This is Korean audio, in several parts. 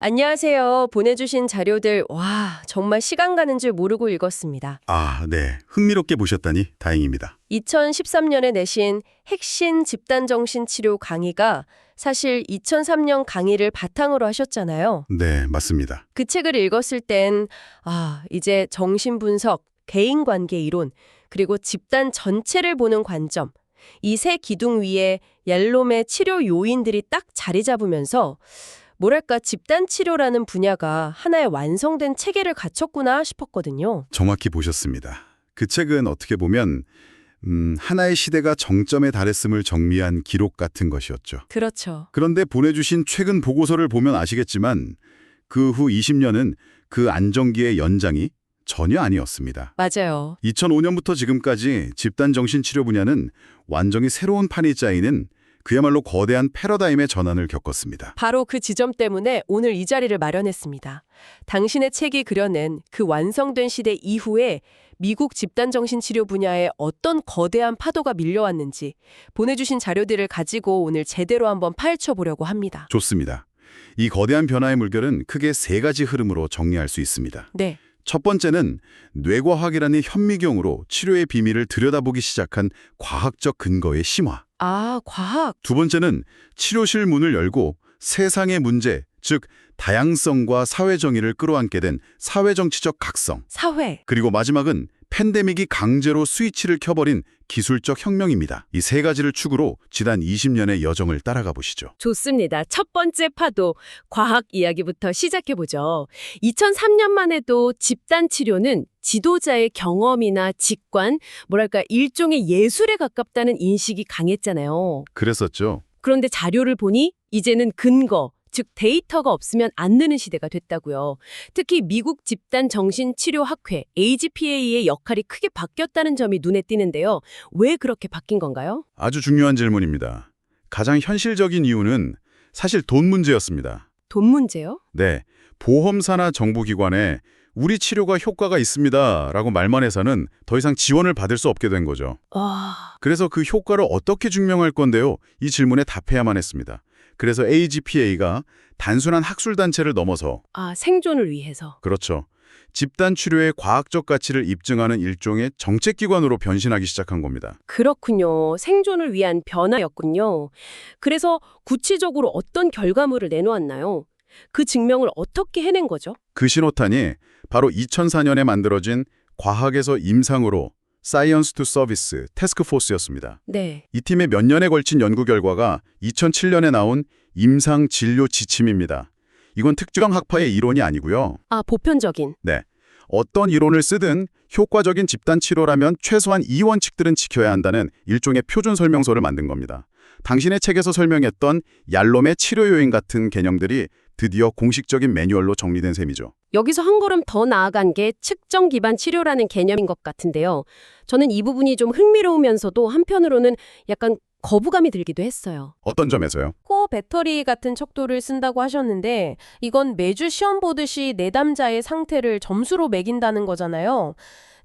안녕하세요. 보내주신 자료들, 와, 정말 시간 가는 줄 모르고 읽었습니다. 아, 네. 흥미롭게 보셨다니 다행입니다. 2013년에 내신 핵신 집단정신치료 강의가 사실 2003년 강의를 바탕으로 하셨잖아요. 네, 맞습니다. 그 책을 읽었을 땐, 이제 정신분석, 개인관계 이론, 그리고 집단 전체를 보는 관점, 이 세 기둥 위에 옐롬의 치료 요인들이 딱 자리 잡으면서 뭐랄까 집단 치료라는 분야가 하나의 완성된 체계를 갖췄구나 싶었거든요. 정확히 보셨습니다. 그 책은 어떻게 보면 하나의 시대가 정점에 달했음을 정리한 기록 같은 것이었죠. 그렇죠. 그런데 보내주신 최근 보고서를 보면 아시겠지만 그 후 20년은 그 안정기의 연장이 전혀 아니었습니다. 맞아요. 2005년부터 지금까지 집단정신치료 분야는 완전히 새로운 판이 짜이는 그야말로 거대한 패러다임의 전환을 겪었습니다. 바로 그 지점 때문에 오늘 이 자리를 마련했습니다. 당신의 책이 그려낸 그 완성된 시대 이후에 미국 집단정신치료 분야에 어떤 거대한 파도가 밀려왔는지 보내주신 자료들을 가지고 오늘 제대로 한번 파헤쳐보려고 합니다. 좋습니다. 이 거대한 변화의 물결은 크게 세 가지 흐름으로 정리할 수 있습니다. 네. 첫 번째는 뇌과학이라는 현미경으로 치료의 비밀을 들여다보기 시작한 과학적 근거의 심화. 과학. 두 번째는 치료실 문을 열고 세상의 문제, 즉 다양성과 사회정의를 끌어안게 된 사회정치적 각성. 사회. 그리고 마지막은 팬데믹이 강제로 스위치를 켜버린 기술적 혁명입니다. 이 세 가지를 축으로 지난 20년의 여정을 따라가 보시죠. 좋습니다. 첫 번째 파도, 과학 이야기부터 시작해보죠. 2003년만 해도 집단 치료는 지도자의 경험이나 직관, 뭐랄까 일종의 예술에 가깝다는 인식이 강했잖아요. 그랬었죠. 그런데 자료를 보니 이제는 근거, 즉 데이터가 없으면 안 되는 시대가 됐다고요. 특히 미국 집단정신치료학회 AGPA의 역할이 크게 바뀌었다는 점이 눈에 띄는데요. 왜 그렇게 바뀐 건가요? 아주 중요한 질문입니다. 가장 현실적인 이유는 사실 돈 문제였습니다. 돈 문제요? 네, 보험사나 정부기관에 우리 치료가 효과가 있습니다 라고 말만 해서는 더 이상 지원을 받을 수 없게 된 거죠. 그래서 그 효과를 어떻게 증명할 건데요? 이 질문에 답해야만 했습니다. 그래서 AGPA가 단순한 학술단체를 넘어서 생존을 위해서. 그렇죠. 집단 치료의 과학적 가치를 입증하는 일종의 정책기관으로 변신하기 시작한 겁니다. 그렇군요. 생존을 위한 변화였군요. 그래서 구체적으로 어떤 결과물을 내놓았나요? 그 증명을 어떻게 해낸 거죠? 그 신호탄이 바로 2004년에 만들어진 과학에서 임상으로 사이언스 투 서비스 태스크포스였습니다. 네. 이 팀의 몇 년에 걸친 연구 결과가 2007년에 나온 임상 진료 지침입니다. 이건 특정 학파의 이론이 아니고요. 보편적인. 네. 어떤 이론을 쓰든 효과적인 집단 치료라면 최소한 이 원칙들은 지켜야 한다는 일종의 표준 설명서를 만든 겁니다. 당신의 책에서 설명했던 얄롬의 치료 요인 같은 개념들이 드디어 공식적인 매뉴얼로 정리된 셈이죠. 여기서 한 걸음 더 나아간 게 측정 기반 치료라는 개념인 것 같은데요. 저는 이 부분이 좀 흥미로우면서도 한편으로는 약간 거부감이 들기도 했어요. 어떤 점에서요? 코어 배터리 같은 척도를 쓴다고 하셨는데 이건 매주 시험 보듯이 내담자의 상태를 점수로 매긴다는 거잖아요.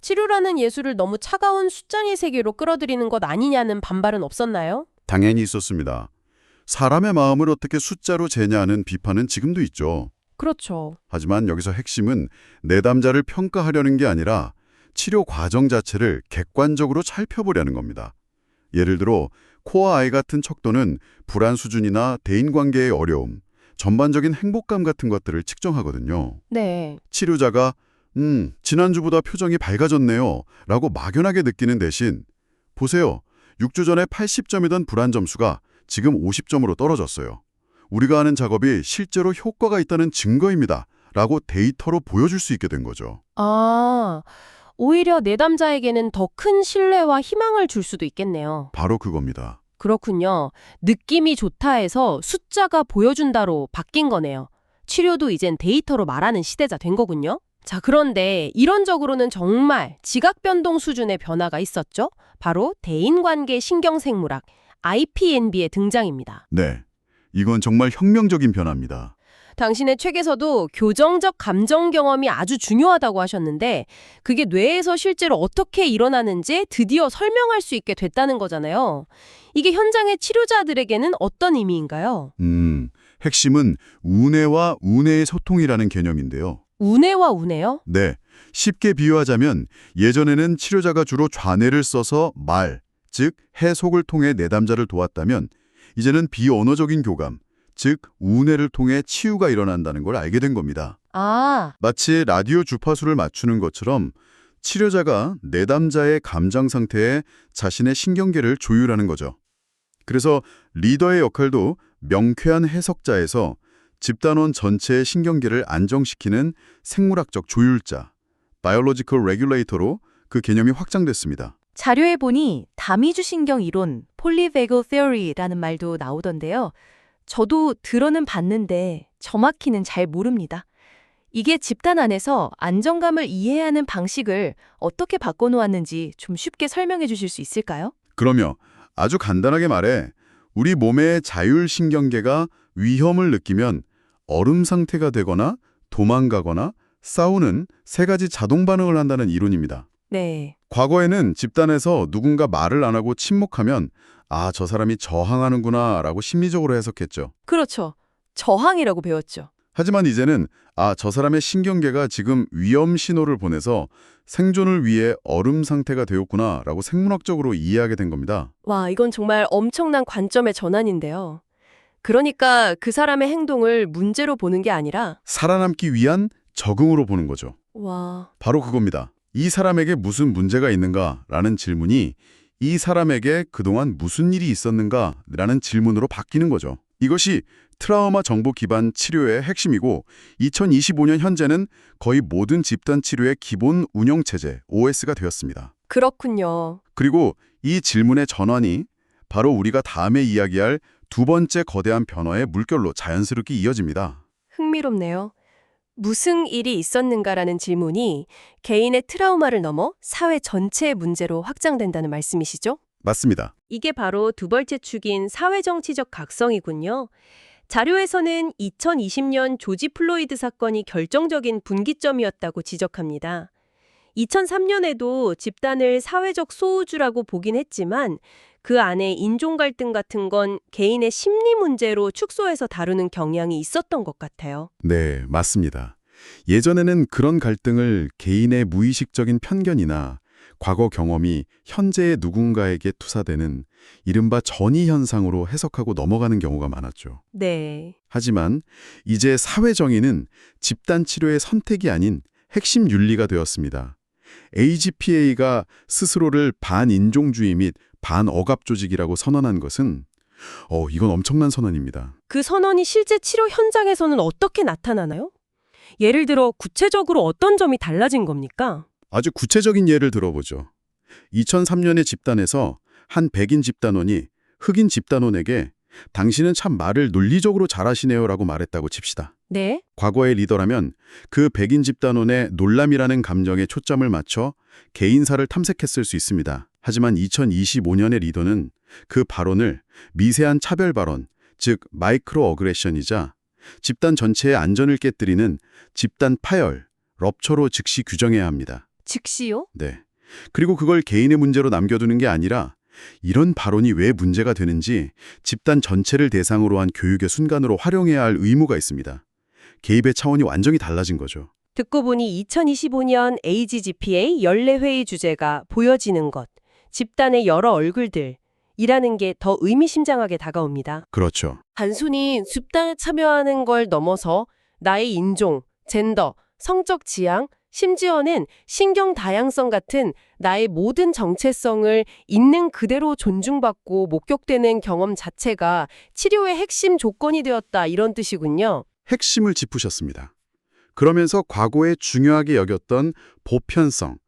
치료라는 예술을 너무 차가운 숫자의 세계로 끌어들이는 것 아니냐는 반발은 없었나요? 당연히 있었습니다. 사람의 마음을 어떻게 숫자로 재냐는 비판은 지금도 있죠. 그렇죠. 하지만 여기서 핵심은 내담자를 평가하려는 게 아니라 치료 과정 자체를 객관적으로 살펴보려는 겁니다. 예를 들어 코어 아이 같은 척도는 불안 수준이나 대인관계의 어려움, 전반적인 행복감 같은 것들을 측정하거든요. 네. 치료자가 지난주보다 표정이 밝아졌네요 라고 막연하게 느끼는 대신 보세요. 6주 전에 80점이던 불안 점수가 지금 50점으로 떨어졌어요. 우리가 하는 작업이 실제로 효과가 있다는 증거입니다 라고 데이터로 보여줄 수 있게 된 거죠. 오히려 내담자에게는 더 큰 신뢰와 희망을 줄 수도 있겠네요. 바로 그겁니다. 그렇군요. 느낌이 좋다 해서 숫자가 보여준다로 바뀐 거네요. 치료도 이젠 데이터로 말하는 시대가 된 거군요. 자, 그런데 이론적으로는 정말 지각변동 수준의 변화가 있었죠. 바로 대인관계 신경생물학, IPNB의 등장입니다. 네, 이건 정말 혁명적인 변화입니다. 당신의 책에서도 교정적 감정 경험이 아주 중요하다고 하셨는데 그게 뇌에서 실제로 어떻게 일어나는지 드디어 설명할 수 있게 됐다는 거잖아요. 이게 현장의 치료자들에게는 어떤 의미인가요? 핵심은 우뇌와 우뇌의 소통이라는 개념인데요. 우뇌와 우뇌요? 네, 쉽게 비유하자면 예전에는 치료자가 주로 좌뇌를 써서 말, 즉 해속을 통해 내담자를 도왔다면 이제는 비언어적인 교감, 즉 우뇌를 통해 치유가 일어난다는 걸 알게 된 겁니다. 아, 마치 라디오 주파수를 맞추는 것처럼 치료자가 내담자의 감정 상태에 자신의 신경계를 조율하는 거죠. 그래서 리더의 역할도 명쾌한 해석자에서 집단원 전체의 신경계를 안정시키는 생물학적 조율자, 바이올로지컬 레귤레이터로 그 개념이 확장됐습니다. 자료에 보니 다미주 신경 이론, 폴리베고 테오리라는 말도 나오던데요. 저도 들어는 봤는데 정확히는 잘 모릅니다. 이게 집단 안에서 안정감을 이해하는 방식을 어떻게 바꿔놓았는지 좀 쉽게 설명해 주실 수 있을까요? 그러면 아주 간단하게 말해 우리 몸의 자율신경계가 위험을 느끼면 얼음 상태가 되거나 도망가거나 싸우는 세 가지 자동 반응을 한다는 이론입니다. 네. 과거에는 집단에서 누군가 말을 안 하고 침묵하면 아, 저 사람이 저항하는구나 라고 심리적으로 해석했죠. 그렇죠. 저항이라고 배웠죠. 하지만 이제는 아, 저 사람의 신경계가 지금 위험 신호를 보내서 생존을 위해 얼음 상태가 되었구나 라고 생물학적으로 이해하게 된 겁니다. 와, 이건 정말 엄청난 관점의 전환인데요. 그러니까 그 사람의 행동을 문제로 보는 게 아니라 살아남기 위한 적응으로 보는 거죠. 와, 바로 그겁니다. 이 사람에게 무슨 문제가 있는가라는 질문이 이 사람에게 그동안 무슨 일이 있었는가라는 질문으로 바뀌는 거죠. 이것이 트라우마 정보 기반 치료의 핵심이고 2025년 현재는 거의 모든 집단 치료의 기본 운영 체제 OS가 되었습니다. 그렇군요. 그리고 이 질문의 전환이 바로 우리가 다음에 이야기할 두 번째 거대한 변화의 물결로 자연스럽게 이어집니다. 흥미롭네요. 무슨 일이 있었는가라는 질문이 개인의 트라우마를 넘어 사회 전체의 문제로 확장된다는 말씀이시죠? 맞습니다. 이게 바로 두 번째 축인 사회정치적 각성이군요. 자료에서는 2020년 조지 플로이드 사건이 결정적인 분기점이었다고 지적합니다. 2003년에도 집단을 사회적 소우주라고 보긴 했지만 그 안에 인종 갈등 같은 건 개인의 심리 문제로 축소해서 다루는 경향이 있었던 것 같아요. 네, 맞습니다. 예전에는 그런 갈등을 개인의 무의식적인 편견이나 과거 경험이 현재의 누군가에게 투사되는 이른바 전이 현상으로 해석하고 넘어가는 경우가 많았죠. 네. 하지만 이제 사회 정의는 집단 치료의 선택이 아닌 핵심 윤리가 되었습니다. AGPA가 스스로를 반인종주의 및 반억압 조직이라고 선언한 것은 이건 엄청난 선언입니다. 그 선언이 실제 치료 현장에서는 어떻게 나타나나요? 예를 들어 구체적으로 어떤 점이 달라진 겁니까? 아주 구체적인 예를 들어보죠. 2003년의 집단에서 한 백인 집단원이 흑인 집단원에게 당신은 참 말을 논리적으로 잘하시네요 라고 말했다고 칩시다. 네. 과거의 리더라면 그 백인 집단원의 놀람이라는 감정에 초점을 맞춰 개인사를 탐색했을 수 있습니다. 하지만 2025년의 리더는 그 발언을 미세한 차별 발언, 즉 마이크로 어그레션이자 집단 전체의 안전을 깨뜨리는 집단 파열, 럽처로 즉시 규정해야 합니다. 즉시요? 네. 그리고 그걸 개인의 문제로 남겨두는 게 아니라 이런 발언이 왜 문제가 되는지 집단 전체를 대상으로 한 교육의 순간으로 활용해야 할 의무가 있습니다. 개입의 차원이 완전히 달라진 거죠. 듣고 보니 2025년 AGGPA 연례회의 주제가 보여지는 것, 집단의 여러 얼굴들이라는 게 더 의미심장하게 다가옵니다. 그렇죠. 단순히 집단에 참여하는 걸 넘어서 나의 인종, 젠더, 성적 지향, 심지어는 신경 다양성 같은 나의 모든 정체성을 있는 그대로 존중받고 목격되는 경험 자체가 치료의 핵심 조건이 되었다 이런 뜻이군요. 핵심을 짚으셨습니다. 그러면서 과거에 중요하게 여겼던 보편성,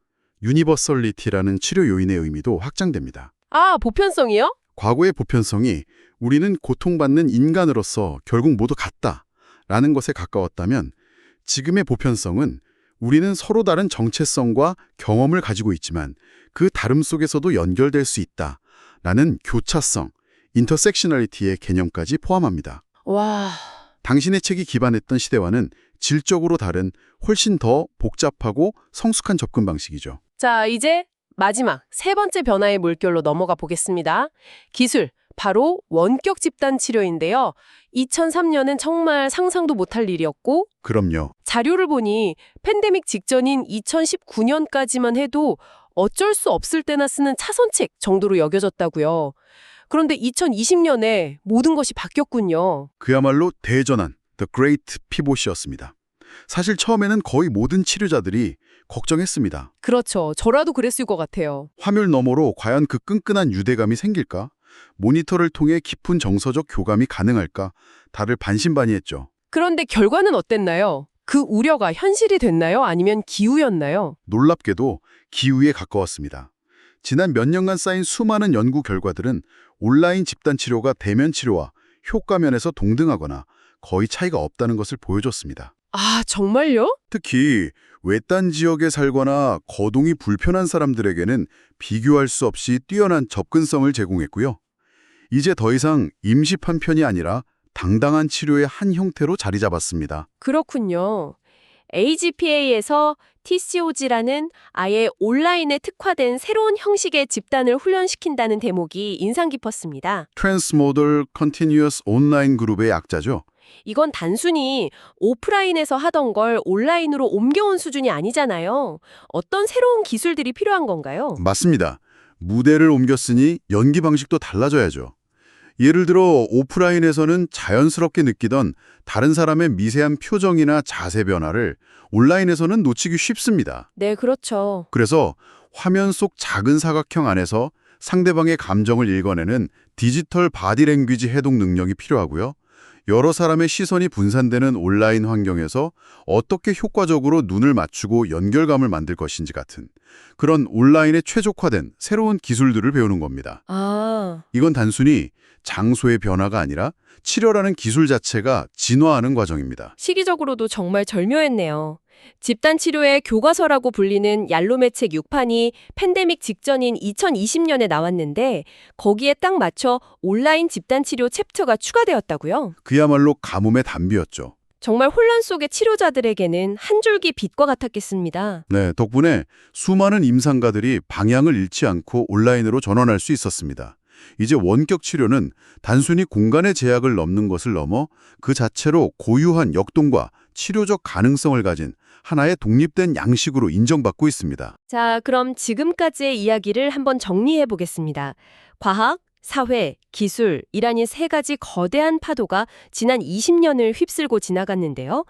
유니버설리티라는 치료 요인의 의미도 확장됩니다. 아, 보편성이요? 과거의 보편성이 우리는 고통받는 인간으로서 결국 모두 같다라는 것에 가까웠다면 지금의 보편성은 우리는 서로 다른 정체성과 경험을 가지고 있지만 그 다름 속에서도 연결될 수 있다라는 교차성, 인터섹셔널리티의 개념까지 포함합니다. 와, 당신의 책이 기반했던 시대와는 질적으로 다른 훨씬 더 복잡하고 성숙한 접근 방식이죠. 자, 이제 마지막 세 번째 변화의 물결로 넘어가 보겠습니다. 기술, 바로 원격 집단 치료인데요. 2003년은 정말 상상도 못할 일이었고 그럼요. 자료를 보니 팬데믹 직전인 2019년까지만 해도 어쩔 수 없을 때나 쓰는 차선책 정도로 여겨졌다고요. 그런데 2020년에 모든 것이 바뀌었군요. 그야말로 대전환, The Great Pivot이었습니다. 사실 처음에는 거의 모든 치료자들이 걱정했습니다. 그렇죠. 저라도 그랬을 것 같아요. 화면 너머로 과연 그 끈끈한 유대감이 생길까? 모니터를 통해 깊은 정서적 교감이 가능할까? 다들 반신반의했죠. 그런데 결과는 어땠나요? 그 우려가 현실이 됐나요? 아니면 기우였나요? 놀랍게도 기후에 가까웠습니다. 지난 몇 년간 쌓인 수많은 연구 결과들은 온라인 집단 치료가 대면 치료와 효과 면에서 동등하거나 거의 차이가 없다는 것을 보여줬습니다. 아, 정말요? 특히 외딴 지역에 살거나 거동이 불편한 사람들에게는 비교할 수 없이 뛰어난 접근성을 제공했고요. 이제 더 이상 임시판 편이 아니라 당당한 치료의 한 형태로 자리 잡았습니다. 그렇군요. AGPA에서 TCOG라는 아예 온라인에 특화된 새로운 형식의 집단을 훈련시킨다는 대목이 인상 깊었습니다. Transmodal Continuous Online 그룹의 약자죠. 이건 단순히 오프라인에서 하던 걸 온라인으로 옮겨온 수준이 아니잖아요. 어떤 새로운 기술들이 필요한 건가요? 맞습니다. 무대를 옮겼으니 연기 방식도 달라져야죠. 예를 들어 오프라인에서는 자연스럽게 느끼던 다른 사람의 미세한 표정이나 자세 변화를 온라인에서는 놓치기 쉽습니다. 네, 그렇죠. 그래서 화면 속 작은 사각형 안에서 상대방의 감정을 읽어내는 디지털 바디 랭귀지 해독 능력이 필요하고요. 여러 사람의 시선이 분산되는 온라인 환경에서 어떻게 효과적으로 눈을 맞추고 연결감을 만들 것인지 같은 그런 온라인에 최적화된 새로운 기술들을 배우는 겁니다. 아, 이건 단순히 장소의 변화가 아니라 치료라는 기술 자체가 진화하는 과정입니다. 시기적으로도 정말 절묘했네요. 집단 치료의 교과서라고 불리는 얄롬의 책 6판이 팬데믹 직전인 2020년에 나왔는데 거기에 딱 맞춰 온라인 집단 치료 챕터가 추가되었다고요? 그야말로 가뭄의 단비였죠. 정말 혼란 속의 치료자들에게는 한 줄기 빛과 같았겠습니다. 네, 덕분에 수많은 임상가들이 방향을 잃지 않고 온라인으로 전환할 수 있었습니다. 이제 원격 치료는 단순히 공간의 제약을 넘는 것을 넘어 그 자체로 고유한 역동과 치료적 가능성을 가진 하나의 독립된 양식으로 인정받고 있습니다. 자, 그럼 지금까지의 이야기를 한번 정리해 보겠습니다. 과학, 사회, 기술이라는 세 가지 거대한 파도가 지난 20년을 휩쓸고 지나갔는데요.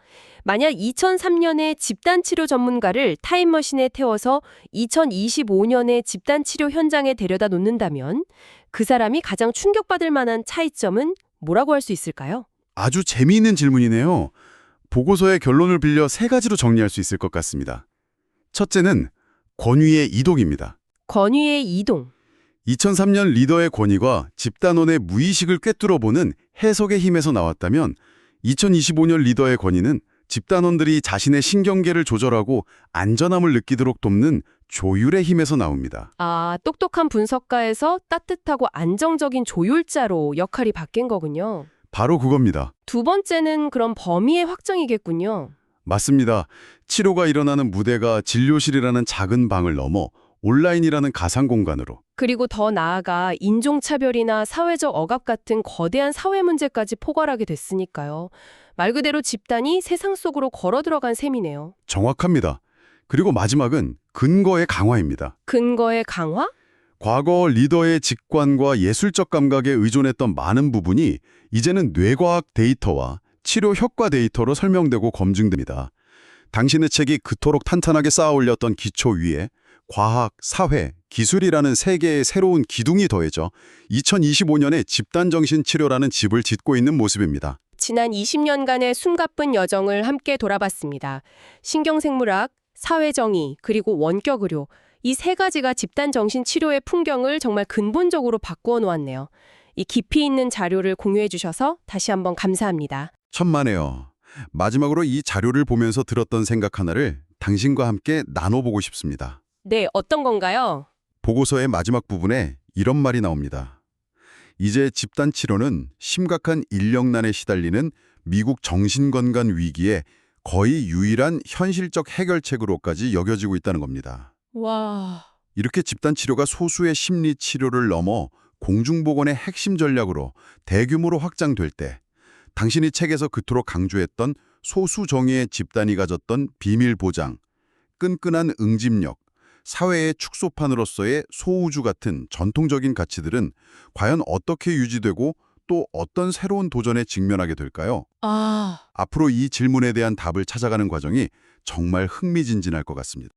만약 2003년에 집단치료 전문가를 타임머신에 태워서 2025년에 집단치료 현장에 데려다 놓는다면 그 사람이 가장 충격받을 만한 차이점은 뭐라고 할 수 있을까요? 아주 재미있는 질문이네요. 보고서의 결론을 빌려 세 가지로 정리할 수 있을 것 같습니다. 첫째는 권위의 이동입니다. 권위의 이동. 2003년 리더의 권위가 집단원의 무의식을 꿰뚫어보는 해석의 힘에서 나왔다면 2025년 리더의 권위는 집단원들이 자신의 신경계를 조절하고 안전함을 느끼도록 돕는 조율의 힘에서 나옵니다. 아, 똑똑한 분석가에서 따뜻하고 안정적인 조율자로 역할이 바뀐 거군요. 바로 그겁니다. 두 번째는 그럼 범위의 확장이겠군요. 맞습니다. 치료가 일어나는 무대가 진료실이라는 작은 방을 넘어 온라인이라는 가상 공간으로. 그리고 더 나아가 인종차별이나 사회적 억압 같은 거대한 사회 문제까지 포괄하게 됐으니까요. 말 그대로 집단이 세상 속으로 걸어 들어간 셈이네요. 정확합니다. 그리고 마지막은 근거의 강화입니다. 근거의 강화? 과거 리더의 직관과 예술적 감각에 의존했던 많은 부분이 이제는 뇌과학 데이터와 치료 효과 데이터로 설명되고 검증됩니다. 당신의 책이 그토록 탄탄하게 쌓아 올렸던 기초 위에 과학, 사회, 기술이라는 세 개의 새로운 기둥이 더해져 2025년에 집단정신치료라는 집을 짓고 있는 모습입니다. 지난 20년간의 숨가쁜 여정을 함께 돌아봤습니다. 신경생물학, 사회정의, 그리고 원격의료, 이 세 가지가 집단정신치료의 풍경을 정말 근본적으로 바꾸어 놓았네요. 이 깊이 있는 자료를 공유해 주셔서 다시 한번 감사합니다. 천만에요. 마지막으로 이 자료를 보면서 들었던 생각 하나를 당신과 함께 나눠보고 싶습니다. 네, 어떤 건가요? 보고서의 마지막 부분에 이런 말이 나옵니다. 이제 집단치료는 심각한 인력난에 시달리는 미국 정신건강 위기에 거의 유일한 현실적 해결책으로까지 여겨지고 있다는 겁니다. 와, 이렇게 집단치료가 소수의 심리치료를 넘어 공중보건의 핵심 전략으로 대규모로 확장될 때 당신이 책에서 그토록 강조했던 소수 정예의 집단이 가졌던 비밀 보장, 끈끈한 응집력, 사회의 축소판으로서의 소우주 같은 전통적인 가치들은 과연 어떻게 유지되고 또 어떤 새로운 도전에 직면하게 될까요? 앞으로 이 질문에 대한 답을 찾아가는 과정이 정말 흥미진진할 것 같습니다.